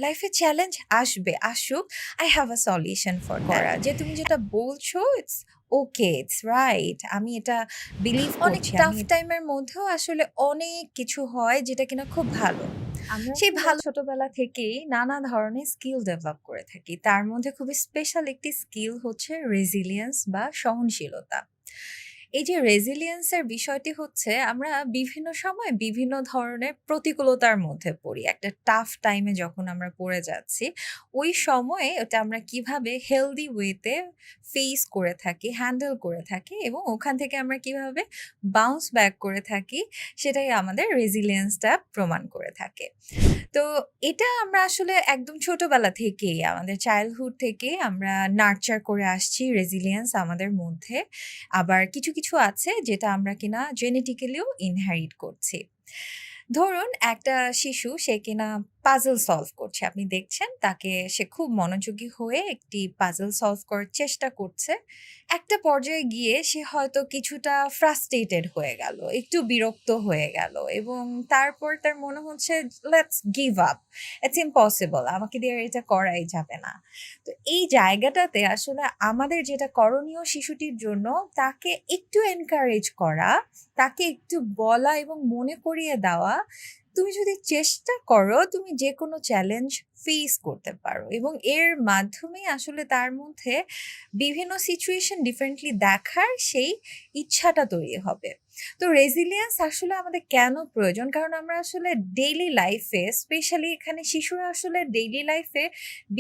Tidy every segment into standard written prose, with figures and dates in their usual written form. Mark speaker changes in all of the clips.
Speaker 1: লাইফে চ্যালেঞ্জ আসবে, আসুক। I have a solution for that. যে তুমি যেটা বলছো ইটস ওকে, ইটস রাইট। আমি এটা বিলিভ
Speaker 2: অনেক
Speaker 1: করছি। আমি
Speaker 2: টাফ টাইমের মধ্যেও আসলে অনেক কিছু হয় যেটা কিনা খুব ভালো। আমরা
Speaker 1: সেই
Speaker 2: আসলে
Speaker 1: ভালো
Speaker 2: ছোটবেলা থেকেই নানা ধরনের স্কিল ডেভেলপ করে থাকি। তার মধ্যে খুবই স্পেশাল একটি স্কিল হচ্ছে রেজিলিয়েন্স বা সহনশীলতা। এই যে রেজিলিয়েন্স এর বিষয়টি হচ্ছে আমরা বিভিন্ন সময় বিভিন্ন ধরনের প্রতিকূলতার মধ্যে পড়ি। একটা টাফ টাইমে যখন আমরা পড়ে যাচ্ছি, ওই সময়ে ওটা আমরা কিভাবে হেলদি ওয়েতে ফেস করে থাকি, হ্যান্ডেল করে থাকি এবং ওখান থেকে আমরা কিভাবে বাউন্স ব্যাক করে থাকি, সেটাই আমাদের রেজিলিয়েন্সটা প্রমাণ করে থাকে। তো এটা আমরা আসলে একদম ছোটবেলা থেকেই আমাদের চাইল্ডহুড থেকে আমরা নার্চার করে আসছি রেজিলিয়েন্স আমাদের মধ্যে। আবার কিছু আছে যেটা আমরা কিনা জেনেটিক্যালিও ইনহেরিট করছি। ধরুন একটা শিশু সে কিনা পাজল সলভ করছে। আপনি দেখছেন তাকে সে খুব মনোযোগী হয়ে একটি পাজল সলভ করার চেষ্টা করছে। একটা পর্যায়ে গিয়ে সে হয়তো কিছুটা ফ্রাস্ট্রেটেড হয়ে গেল, একটু বিরক্ত হয়ে গেল এবং তারপর তার মনে হচ্ছে let's give up. It's impossible. আমাকে দিয়ে আর এটা করাই যাবে না। তো এই জায়গাটাতে আসলে আমাদের যেটা করণীয় শিশুটির জন্য তাকে একটু এনকারেজ করা, তাকে একটু বলা এবং মনে করিয়ে দেওয়া, তুমি যদি চেষ্টা করো তুমি যেকোনো চ্যালেঞ্জ ফেস করতে পারো এবং এর মাধ্যমে আসলে তার মধ্যে বিভিন্ন সিচুয়েশন ডিফারেন্টলি দেখার সেই ইচ্ছাটা তৈরি হবে। তো রেজিলিয়েন্স আসলে আমাদের কেন প্রয়োজন? কারণ আমরা আসলে ডেইলি লাইফে স্পেশালি এখানে শিশুরা আসলে ডেইলি লাইফে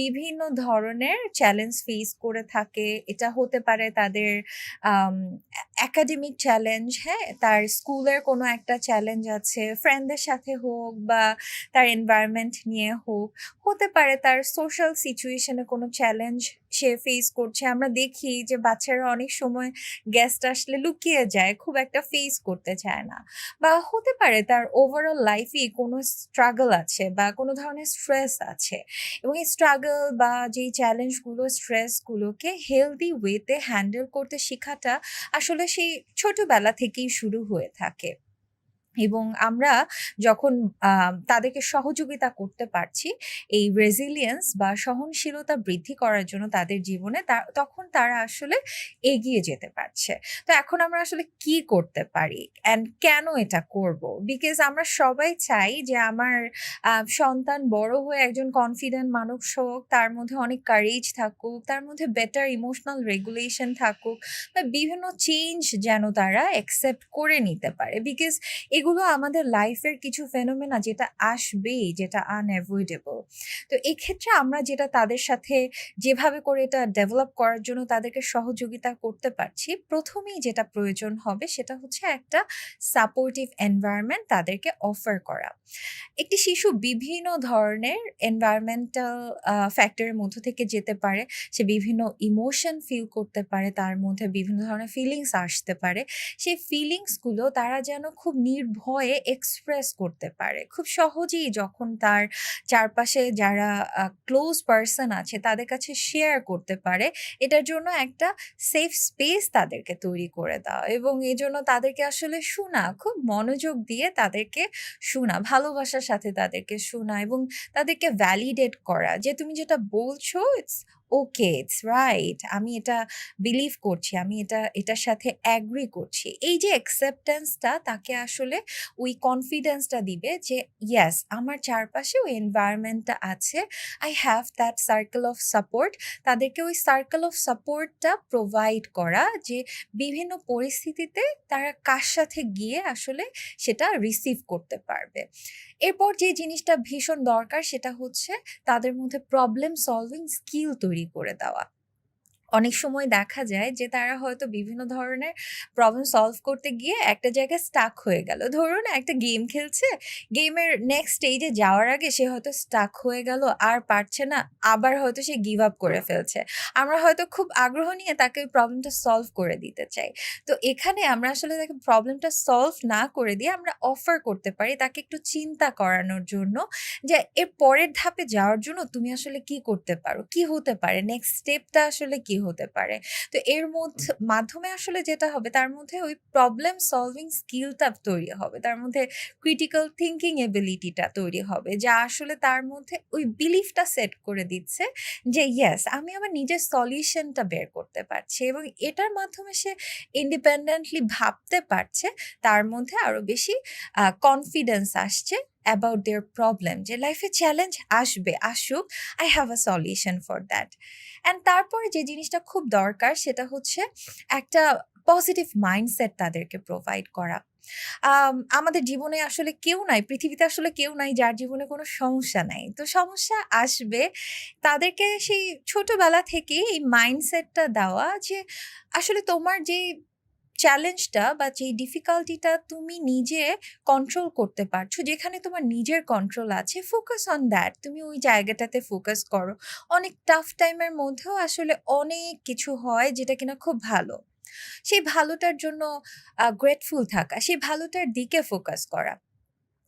Speaker 2: বিভিন্ন ধরনের চ্যালেঞ্জ ফেস করে থাকে। এটা হতে পারে তাদের আম একাডেমিক চ্যালেঞ্জ, হ্যাঁ? তার স্কুলের কোনো একটা চ্যালেঞ্জ আছে, ফ্রেন্ডদের সাথে হোক বা তার এনভায়রনমেন্ট নিয়ে হোক। হতে পারে তার সোশ্যাল সিচুয়েশন এ কোনো চ্যালেঞ্জ সে ফেস করছে। আমরা দেখি যে বাচ্চারা অনেক সময় গেস্ট আসলে লুকিয়ে যায়, খুব একটা ফেস করতে চায় না। বা হতে পারে তার ওভারঅল লাইফেই কোনো স্ট্রাগল আছে বা কোনো ধরনের স্ট্রেস আছে। এবং এই স্ট্রাগল বা যেই চ্যালেঞ্জগুলো, স্ট্রেসগুলোকে হেলদি ওয়েতে হ্যান্ডেল করতে শিখাটা আসলে সেই ছোটবেলা থেকেই শুরু হয়ে থাকে। এবং আমরা যখন তাদেরকে সহযোগিতা করতে পারছি, এই রেজিলিয়েন্স বা সহনশীলতা বৃদ্ধি করার জন্য তাদের জীবনে তখন তারা আসলে এগিয়ে যেতে পারছে। তো এখন আমরা আসলে কি করতে পারি অ্যান্ড কেন এটা করব? বিকজ আমরা সবাই চাই যে আমার সন্তান বড় হয়ে একজন কনফিডেন্ট মানুষ হোক, তার মধ্যে অনেক কারেজ থাকুক, তার মধ্যে বেটার ইমোশনাল রেগুলেশন থাকুক বা বিভিন্ন চেঞ্জ যেন তারা অ্যাকসেপ্ট করে নিতে পারে। বিকজ এগুলো আমাদের লাইফের কিছু ফেনোমেনা যেটা আসবেই, যেটা আনএভয়েডেবল। তো এক্ষেত্রে আমরা যেটা তাদের সাথে যেভাবে করে এটা ডেভেলপ করার জন্য তাদেরকে সহযোগিতা করতে পারছি, প্রথমেই যেটা প্রয়োজন হবে সেটা হচ্ছে একটা সাপোর্টিভ এনভায়রনমেন্ট তাদেরকে অফার করা। একটি শিশু বিভিন্ন ধরনের এনভায়রনমেন্টাল ফ্যাক্টরের মধ্য থেকে যেতে পারে। সে বিভিন্ন ইমোশন ফিল করতে পারে, তার মধ্যে বিভিন্ন ধরনের ফিলিংস আসতে পারে। সেই ফিলিংস গুলো তারা যেন খুব নির্ভয়ে এক্সপ্রেস করতে পারে। খুব সহজেই যখন তার চারপাশে যারা ক্লোজ পারসন আছে তাদের কাছে শেয়ার করতে পারে। এটার জন্য একটা সেফ স্পেস তাদেরকে তৈরি করে দেওয়া এবং এজন্য তাদেরকে আসলে শোনা, খুব মনোযোগ দিয়ে তাদেরকে শোনা, ভালোবাসার সাথে তাদেরকে শোনা এবং তাদেরকে ভ্যালিডেট করা যে তুমি যেটা বলছো ইটস ওকে, ইটস রাইট। আমি এটা বিলিভ করছি। আমি এটার সাথে এগ্রি করছি। এই যে অ্যাকসেপ্টেন্সটা তাকে আসলে ওই কনফিডেন্সটা দিবে যে ইয়েস, আমার চারপাশে ওই এনভায়রনমেন্টটা আছে। I have that circle of support। তাদেরকে ওই সার্কেল অফ সাপোর্টটা প্রোভাইড করা যে বিভিন্ন পরিস্থিতিতে তারা কার সাথে গিয়ে আসলে সেটা রিসিভ করতে পারবে। এরপর যে জিনিসটা ভীষণ দরকার সেটা হচ্ছে তাদের মধ্যে প্রবলেম সলভিং স্কিল তৈরি করে দেওয়া। অনেক সময় দেখা যায় যে তারা হয়তো বিভিন্ন ধরনের প্রবলেম সলভ করতে গিয়ে একটা জায়গায় স্টাক হয়ে গেল। ধরুন একটা গেম খেলছে, গেমের নেক্সট স্টেজে যাওয়ার আগে সে হয়তো স্টাক হয়ে গেল, আর পারছে না, আবার হয়তো সে গিভ আপ করে ফেলছে। আমরা হয়তো খুব আগ্রহ নিয়ে তাকে ওই প্রবলেমটা সলভ করে দিতে চাই। তো এখানে আমরা আসলে তাকে প্রবলেমটা সলভ না করে দিয়ে আমরা অফার করতে পারি তাকে একটু চিন্তা করানোর জন্য যে এর পরের ধাপে যাওয়ার জন্য তুমি আসলে কি করতে পারো? কি হতে পারে? নেক্সট স্টেপটা আসলে কি হতে পারে। তো এর মাধ্যমে আসলে যেটা হবে তার মধ্যে ওই প্রবলেম সলভিং স্কিলটা তৈরি হবে। তার মধ্যে ক্রিটিক্যাল থিংকিং এবিলিটিটা তৈরি হবে। যা আসলে তার মধ্যে ওই বিলিফটা সেট করে দিচ্ছে যে ইয়েস আমি আমার নিজের সলিউশনটা বের করতে পারছি এবং এটার মাধ্যমে সে ইন্ডিপেন্ডেন্টলি ভাবতে পারছে। তার মধ্যে আরো বেশি কনফিডেন্স আসছে অ্যাবাউট দেয়ার প্রবলেম যে লাইফে চ্যালেঞ্জ আসবে, আসুক, I have a solution for that. And তারপরে যে জিনিসটা খুব দরকার সেটা হচ্ছে একটা পজিটিভ মাইন্ডসেট তাদেরকে প্রোভাইড করা। আমাদের জীবনে আসলে কেউ নাই, পৃথিবীতে আসলে কেউ নাই যার জীবনে কোনো সমস্যা নাই। তো সমস্যা আসবে। তাদেরকে সেই ছোটবেলা থেকেই এই মাইন্ডসেটটা দেওয়া যে আসলে তোমার যেই চ্যালেঞ্জটা বা যেই ডিফিকাল্টিটা তুমি নিজে কন্ট্রোল করতে পারছো, যেখানে তোমার নিজের কন্ট্রোল আছে, ফোকাস অন দ্যাট। তুমি ওই জায়গাটাতে ফোকাস করো। অনেক টাফ টাইমের মধ্যেও আসলে অনেক কিছু হয় যেটা কিনা খুব ভালো। সেই ভালোটার জন্য গ্রেটফুল থাকা, সেই ভালোটার দিকে ফোকাস করা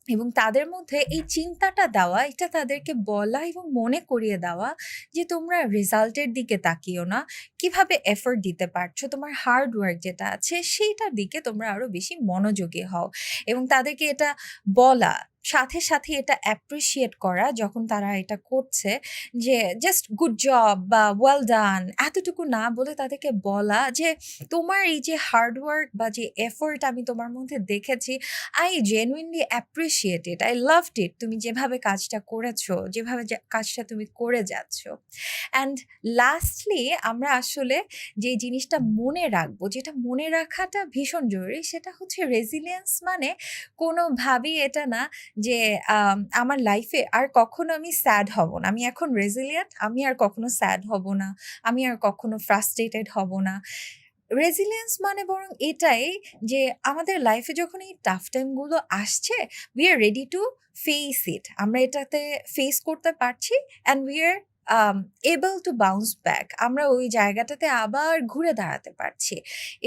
Speaker 2: এবং তাদের মধ্যে এই চিন্তাটা দেওয়া, এটা তাদেরকে বলা এবং মনে করিয়ে দেওয়া যে তোমরা রেজাল্টের দিকে তাকিও না, কিভাবে এফোর্ট দিতে পারছো, তোমার হার্ড ওয়ার্ক যেটা আছে সেইটার দিকে তোমরা আরো বেশি মনোযোগী হও এবং তাদেরকে এটা বলা, সাথে সাথে এটা অ্যাপ্রিসিয়েট করা যখন তারা এটা করছে যে জাস্ট গুড জব বা ওয়েল ডান, এতটুকু না বলে তাদেরকে বলা যে তোমার এই যে হার্ড ওয়ার্ক বা যে এফোর্ট আমি তোমার মধ্যে দেখেছি, I genuinely appreciate it, I loved it. তুমি যেভাবে কাজটা করেছো, যেভাবে কাজটা তুমি করে যাচ্ছ। অ্যান্ড লাস্টলি আমরা আসলে যে জিনিসটা মনে রাখবো, যেটা মনে রাখাটা ভীষণ জরুরি, সেটা হচ্ছে রেজিলিয়েন্স মানে কোনোভাবেই এটা না যে আমার লাইফে আর কখনো আমি স্যাড হব না। আমি এখন রেজিলিয়েন্ট, আমি আর কখনো স্যাড হব না, আমি আর কখনো ফ্রাস্ট্রেটেড হব না। রেজিলিয়েন্স মানে বরং এটাই যে আমাদের লাইফে যখন এই টাফ টাইমগুলো আসছে, we are ready to face it. আমরা এটাতে ফেস করতে পারছি and we are able to bounce back. আমরা ওই জায়গাটাতে আবার ঘুরে দাঁড়াতে পারছি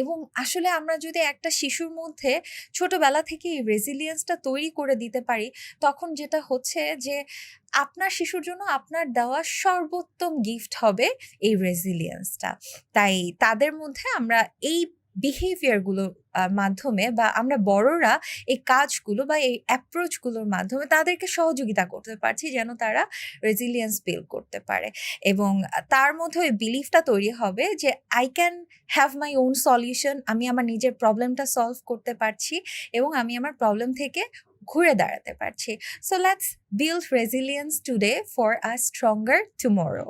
Speaker 2: এবং আসলে আমরা যদি একটা শিশুর মধ্যে ছোটবেলা থেকে এই রেজিলিয়েন্সটা তৈরি করে দিতে পারি, তখন যেটা হচ্ছে যে আপনার শিশুর জন্য আপনার দেওয়া সর্বোত্তম গিফট হবে এই রেজিলিয়েন্সটা। তাই তাদের মধ্যে আমরা এই বিহেভিয়ার গুলোর মাধ্যমে বা আমরা বড়রা এই কাজগুলো বা এই অ্যাপ্রোচ গুলোর মাধ্যমে তাদেরকে সহযোগিতা করতে পারছি যেন তারা রেজিলিয়েন্স বিল্ড করতে পারে এবং তার মধ্যে ওই বিলিফটা তৈরি হবে যে I can have my own solution. আমি আমার নিজের প্রবলেমটা সলভ করতে পারছি এবং আমি আমার প্রবলেম থেকে ঘুরে দাঁড়াতে পারছি। So let's build resilience today for a stronger tomorrow.